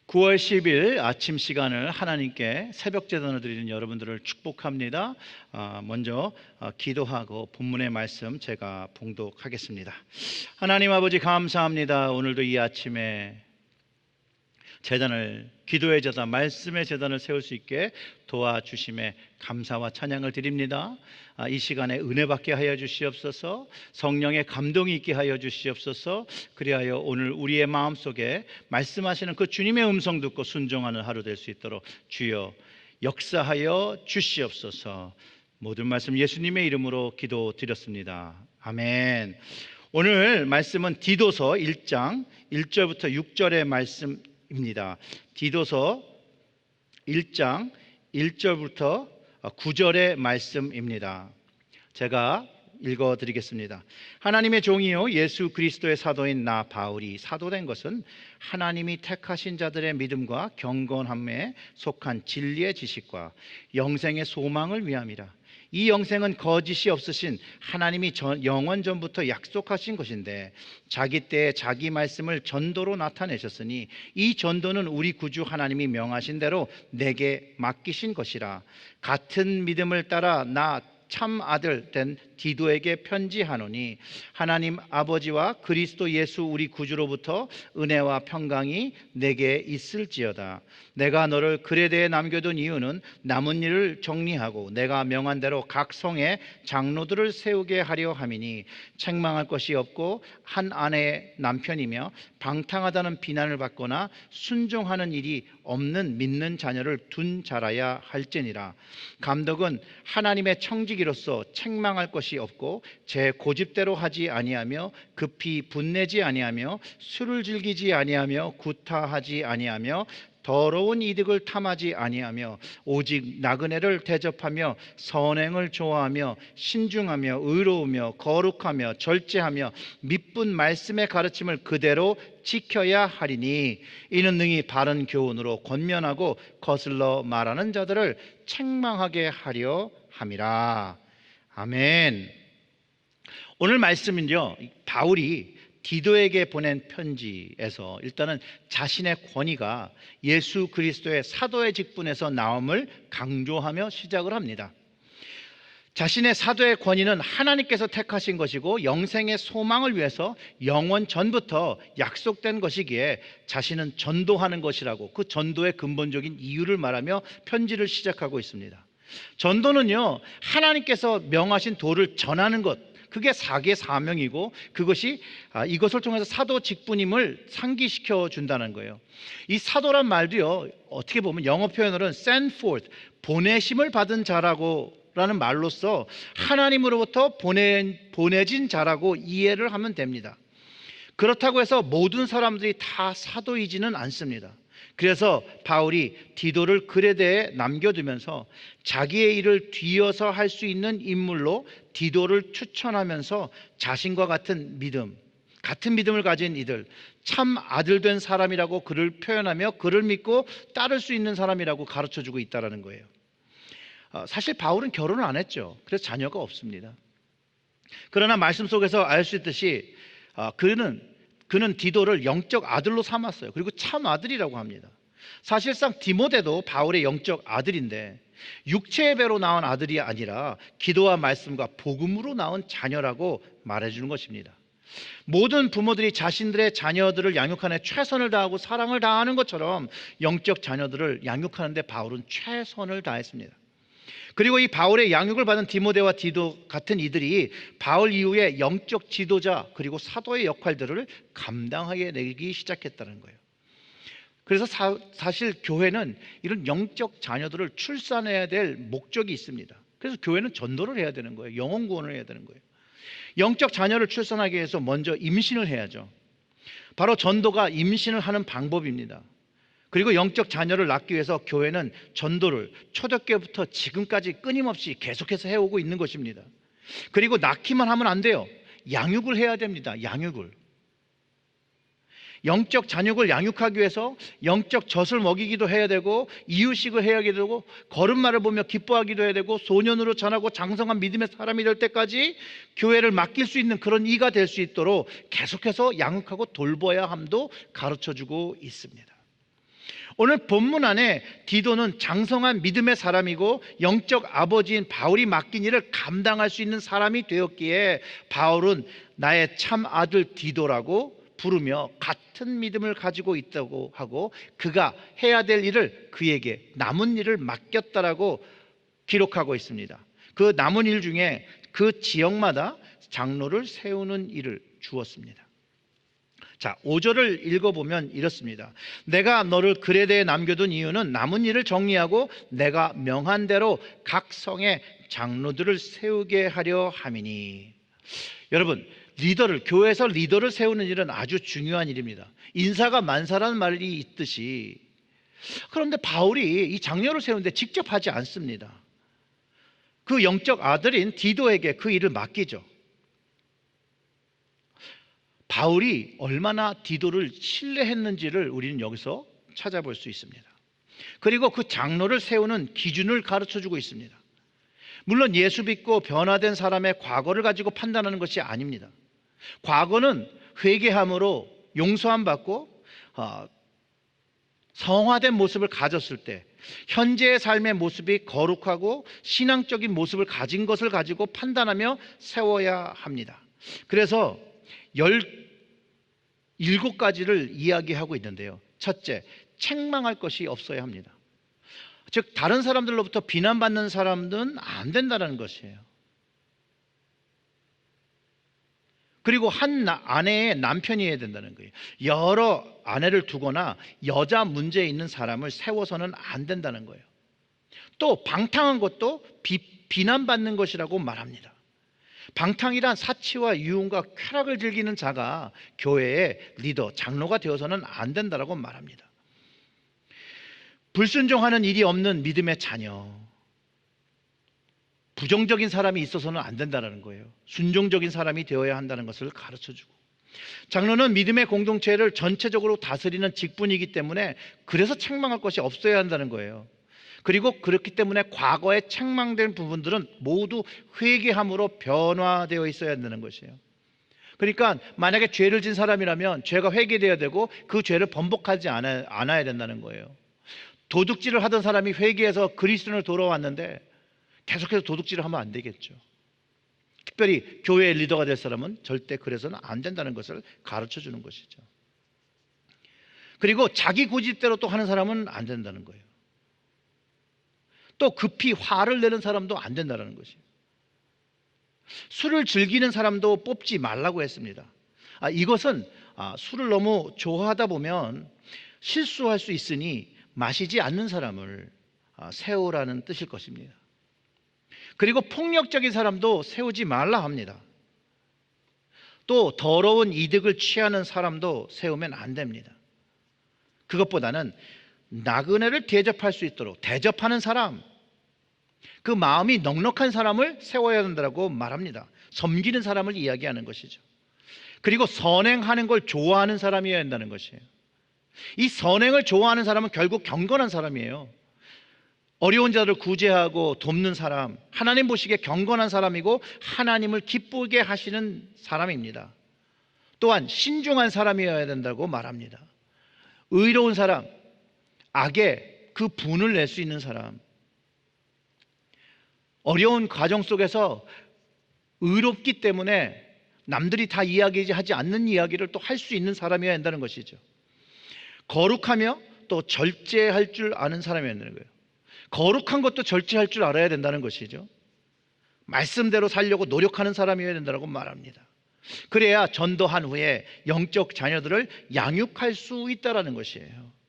9월 10일 아침 시간을 하나님께 새벽 제단을 드리는 여러분들을 축복합니다. 먼저 기도하고 본문의 말씀 제가 봉독하겠습니다. 하나님 아버지 감사합니다. 오늘도 이 아침에 제단을, 기도의 제단, 말씀의 제단을 세울 수 있게 도와주심에 감사와 찬양을 드립니다. 이 시간에 은혜 받게 하여 주시옵소서. 성령의 감동이 있게 하여 주시옵소서. 그리하여 오늘 우리의 마음속에 말씀하시는 그 주님의 음성 듣고 순종하는 하루 될 수 있도록 주여 역사하여 주시옵소서. 모든 말씀 예수님의 이름으로 기도드렸습니다. 아멘. 오늘 말씀은 디도서 1장 1절부터 6절의 말씀입니다. 디도서 1장 1절부터 9절의 말씀입니다. 제가 읽어드리겠습니다. 하나님의 종이요 예수 그리스도의 사도인 나 바울이 사도된 것은 하나님이 택하신 자들의 믿음과 경건함에 속한 진리의 지식과 영생의 소망을 위함이라. 이 영생은 거짓이 없으신 하나님이 영원 전부터 약속하신 것인데 자기 때에 자기 말씀을 전도로 나타내셨으니 이 전도는 우리 구주 하나님이 명하신 대로 내게 맡기신 것이라. 같은 믿음을 따라 나 참 아들 된 디도에게 편지하노니 하나님 아버지와 그리스도 예수 우리 구주로부터 은혜와 평강이 내게 있을지어다. 내가 너를 그레데에 남겨둔 이유는 남은 일을 정리하고 내가 명한 대로 각 성에 장로들을 세우게 하려 함이니 책망할 것이 없고 한 아내의 남편이며 방탕하다는 비난을 받거나 순종하는 일이 없는 믿는 자녀를 둔 자라야 할지니라. 감독은 하나님의 청지기로서 책망할 것이 없고 제 고집대로 하지 아니하며 급히 분내지 아니하며 술을 즐기지 아니하며 구타하지 아니하며 더러운 이득을 탐하지 아니하며 오직 나그네를 대접하며 선행을 좋아하며 신중하며 의로우며 거룩하며 절제하며 미쁜 말씀의 가르침을 그대로 지켜야 하리니 이는 능히 바른 교훈으로 권면하고 거슬러 말하는 자들을 책망하게 하려 함이라. 아멘. 오늘 말씀은요, 바울이 디도에게 보낸 편지에서 일단은 자신의 권위가 예수 그리스도의 사도의 직분에서 나옴을 강조하며 시작을 합니다. 자신의 사도의 권위는 하나님께서 택하신 것이고 영생의 소망을 위해서 영원 전부터 약속된 것이기에 자신은 전도하는 것이라고 그 전도의 근본적인 이유를 말하며 편지를 시작하고 있습니다. 전도는요, 하나님께서 명하신 도를 전하는 것, 그게 사계 사명이고 그것이 이것을 통해서 사도 직분임을 상기시켜 준다는 거예요. 이 사도란 말도요, 어떻게 보면 영어 표현으로는 send forth, 보내심을 받은 자라고 라는 말로써 하나님으로부터 보내진 자라고 이해를 하면 됩니다. 그렇다고 해서 모든 사람들이 다 사도이지는 않습니다. 그래서 바울이 디도를 그레데에 남겨두면서 자기의 일을 뒤이어서 할 수 있는 인물로 디도를 추천하면서 자신과 같은 믿음을 가진 이들, 참 아들 된 사람이라고 그를 표현하며 그를 믿고 따를 수 있는 사람이라고 가르쳐주고 있다는 거예요. 사실 바울은 결혼을 안 했죠. 그래서 자녀가 없습니다. 그러나 말씀 속에서 알 수 있듯이 그는 디도를 영적 아들로 삼았어요. 그리고 참 아들이라고 합니다. 사실상 디모데도 바울의 영적 아들인데 육체의 배로 낳은 아들이 아니라 기도와 말씀과 복음으로 낳은 자녀라고 말해주는 것입니다. 모든 부모들이 자신들의 자녀들을 양육하는 데 최선을 다하고 사랑을 다하는 것처럼 영적 자녀들을 양육하는데 바울은 최선을 다했습니다. 그리고 이 바울의 양육을 받은 디모데와 디도 같은 이들이 바울 이후에 영적 지도자 그리고 사도의 역할들을 감당하게 되기 시작했다는 거예요. 그래서 사실 교회는 이런 영적 자녀들을 출산해야 될 목적이 있습니다. 그래서 교회는 전도를 해야 되는 거예요. 영혼 구원을 해야 되는 거예요. 영적 자녀를 출산하기 위해서 먼저 임신을 해야죠. 바로 전도가 임신을 하는 방법입니다. 그리고 영적 자녀를 낳기 위해서 교회는 전도를 초대교회부터 지금까지 끊임없이 계속해서 해오고 있는 것입니다. 그리고 낳기만 하면 안 돼요. 양육을 해야 됩니다. 양육을. 영적 자녀를 양육하기 위해서 영적 젖을 먹이기도 해야 되고 이유식을 해야 되고 걸음마를 보며 기뻐하기도 해야 되고 소년으로 전하고 장성한 믿음의 사람이 될 때까지 교회를 맡길 수 있는 그런 이가 될 수 있도록 계속해서 양육하고 돌봐야 함도 가르쳐주고 있습니다. 오늘 본문 안에 디도는 장성한 믿음의 사람이고 영적 아버지인 바울이 맡긴 일을 감당할 수 있는 사람이 되었기에 바울은 나의 참 아들 디도라고 부르며 같은 믿음을 가지고 있다고 하고 그가 해야 될 일을 그에게 남은 일을 맡겼다라고 기록하고 있습니다. 그 남은 일 중에 그 지역마다 장로를 세우는 일을 주었습니다. 자, 5절을 읽어보면 이렇습니다. 내가 너를 그레데에 남겨둔 이유는 남은 일을 정리하고 내가 명한 대로 각 성에 장로들을 세우게 하려 함이니. 여러분, 교회에서 리더를 세우는 일은 아주 중요한 일입니다. 인사가 만사라는 말이 있듯이. 그런데 바울이 이 장로를 세우는데 직접 하지 않습니다. 그 영적 아들인 디도에게 그 일을 맡기죠. 바울이 얼마나 디도를 신뢰했는지를 우리는 여기서 찾아볼 수 있습니다. 그리고 그 장로를 세우는 기준을 가르쳐주고 있습니다. 물론 예수 믿고 변화된 사람의 과거를 가지고 판단하는 것이 아닙니다. 과거는 회개함으로 용서함 받고 성화된 모습을 가졌을 때 현재의 삶의 모습이 거룩하고 신앙적인 모습을 가진 것을 가지고 판단하며 세워야 합니다. 그래서 17가지를 이야기하고 있는데요. 첫째, 책망할 것이 없어야 합니다. 즉 다른 사람들로부터 비난받는 사람들은 안 된다는 것이에요. 그리고 한 아내의 남편이어야 된다는 거예요. 여러 아내를 두거나 여자 문제 있는 사람을 세워서는 안 된다는 거예요. 또 방탕한 것도 비난받는 것이라고 말합니다. 방탕이란 사치와 유흥과 쾌락을 즐기는 자가 교회의 리더, 장로가 되어서는 안 된다라고 말합니다. 불순종하는 일이 없는 믿음의 자녀, 부정적인 사람이 있어서는 안 된다는 거예요. 순종적인 사람이 되어야 한다는 것을 가르쳐주고, 장로는 믿음의 공동체를 전체적으로 다스리는 직분이기 때문에 그래서 책망할 것이 없어야 한다는 거예요. 그리고 그렇기 때문에 과거에 책망된 부분들은 모두 회개함으로 변화되어 있어야 한다는 것이에요. 그러니까 만약에 죄를 진 사람이라면 죄가 회개되어야 되고 그 죄를 번복하지 않아야 된다는 거예요. 도둑질을 하던 사람이 회개해서 그리스도인으로 돌아왔는데 계속해서 도둑질을 하면 안 되겠죠. 특별히 교회의 리더가 될 사람은 절대 그래서는 안 된다는 것을 가르쳐 주는 것이죠. 그리고 자기 고집대로 또 하는 사람은 안 된다는 거예요. 또 급히 화를 내는 사람도 안 된다는 것이에요. 술을 즐기는 사람도 뽑지 말라고 했습니다. 이것은 술을 너무 좋아하다 보면 실수할 수 있으니 마시지 않는 사람을 세우라는 뜻일 것입니다. 그리고 폭력적인 사람도 세우지 말라 합니다. 또 더러운 이득을 취하는 사람도 세우면 안 됩니다. 그것보다는 나그네를 대접할 수 있도록 대접하는 사람, 그 마음이 넉넉한 사람을 세워야 된다고 말합니다. 섬기는 사람을 이야기하는 것이죠. 그리고 선행하는 걸 좋아하는 사람이어야 한다는 것이에요. 이 선행을 좋아하는 사람은 결국 경건한 사람이에요. 어려운 자를 구제하고 돕는 사람, 하나님 보시기에 경건한 사람이고 하나님을 기쁘게 하시는 사람입니다. 또한 신중한 사람이어야 된다고 말합니다. 의로운 사람, 악에 그 분을 낼 수 있는 사람, 어려운 과정 속에서 의롭기 때문에 남들이 다 이야기하지 않는 이야기를 또 할 수 있는 사람이어야 한다는 것이죠. 거룩하며 또 절제할 줄 아는 사람이어야 한다는 거예요. 거룩한 것도 절제할 줄 알아야 된다는 것이죠. 말씀대로 살려고 노력하는 사람이어야 된다고 말합니다. 그래야 전도한 후에 영적 자녀들을 양육할 수 있다는 것이에요.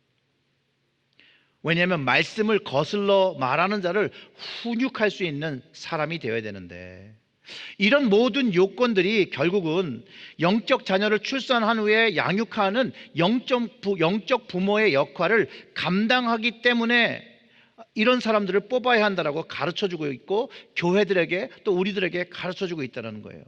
왜냐하면 말씀을 거슬러 말하는 자를 훈육할 수 있는 사람이 되어야 되는데, 이런 모든 요건들이 결국은 영적 자녀를 출산한 후에 양육하는 영적 부모의 역할을 감당하기 때문에 이런 사람들을 뽑아야 한다라고 가르쳐주고 있고, 교회들에게 또 우리들에게 가르쳐주고 있다는 거예요.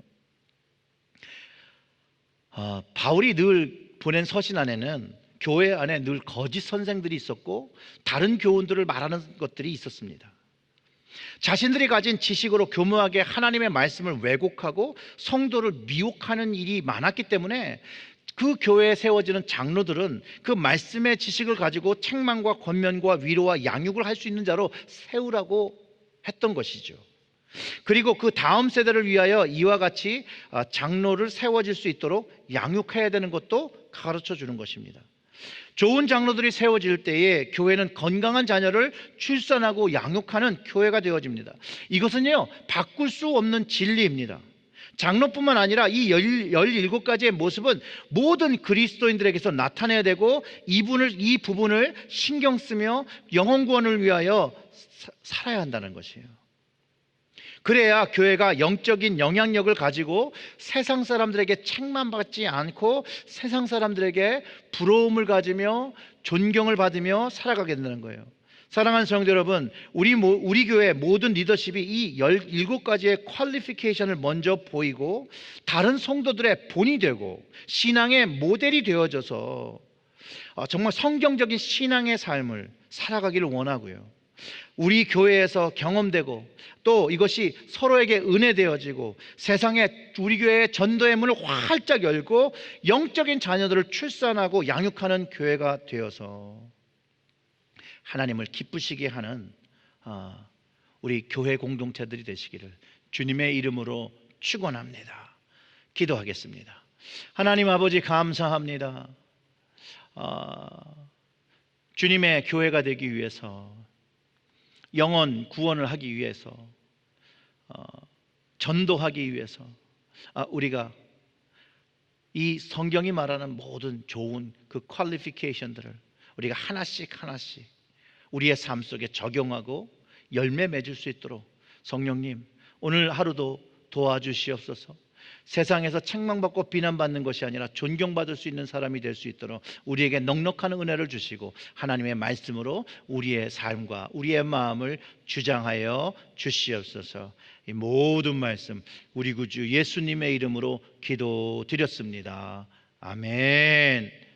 바울이 늘 보낸 서신 안에는 교회 안에 늘 거짓 선생들이 있었고 다른 교훈들을 말하는 것들이 있었습니다. 자신들이 가진 지식으로 교묘하게 하나님의 말씀을 왜곡하고 성도를 미혹하는 일이 많았기 때문에 그 교회에 세워지는 장로들은 그 말씀의 지식을 가지고 책망과 권면과 위로와 양육을 할 수 있는 자로 세우라고 했던 것이죠. 그리고 그 다음 세대를 위하여 이와 같이 장로를 세워질 수 있도록 양육해야 되는 것도 가르쳐 주는 것입니다. 좋은 장로들이 세워질 때에 교회는 건강한 자녀를 출산하고 양육하는 교회가 되어집니다. 이것은요, 바꿀 수 없는 진리입니다. 장로뿐만 아니라 이 17가지의 모습은 모든 그리스도인들에게서 나타내야 되고 이 부분을 신경 쓰며 영혼 구원을 위하여 살아야 한다는 것이에요. 그래야 교회가 영적인 영향력을 가지고 세상 사람들에게 책망받지 않고 세상 사람들에게 부러움을 가지며 존경을 받으며 살아가게 된다는 거예요. 사랑하는 성도 여러분, 우리 교회 모든 리더십이 이 17가지의 퀄리피케이션을 먼저 보이고 다른 성도들의 본이 되고 신앙의 모델이 되어져서 정말 성경적인 신앙의 삶을 살아가기를 원하고요. 우리 교회에서 경험되고 또 이것이 서로에게 은혜되어지고 세상에 우리 교회의 전도의 문을 활짝 열고 영적인 자녀들을 출산하고 양육하는 교회가 되어서 하나님을 기쁘시게 하는 우리 교회 공동체들이 되시기를 주님의 이름으로 축원합니다. 기도하겠습니다. 하나님 아버지, 감사합니다. 주님의 교회가 되기 위해서, 영혼 구원을 하기 위해서, 전도하기 위해서 우리가 이 성경이 말하는 모든 좋은 그 퀄리피케이션들을 우리가 하나씩 우리의 삶 속에 적용하고 열매 맺을 수 있도록 성령님, 오늘 하루도 도와주시옵소서. 세상에서 책망받고 비난받는 것이 아니라 존경받을 수 있는 사람이 될 수 있도록 우리에게 넉넉한 은혜를 주시고 하나님의 말씀으로 우리의 삶과 우리의 마음을 주장하여 주시옵소서. 이 모든 말씀 우리 구주 예수님의 이름으로 기도드렸습니다. 아멘.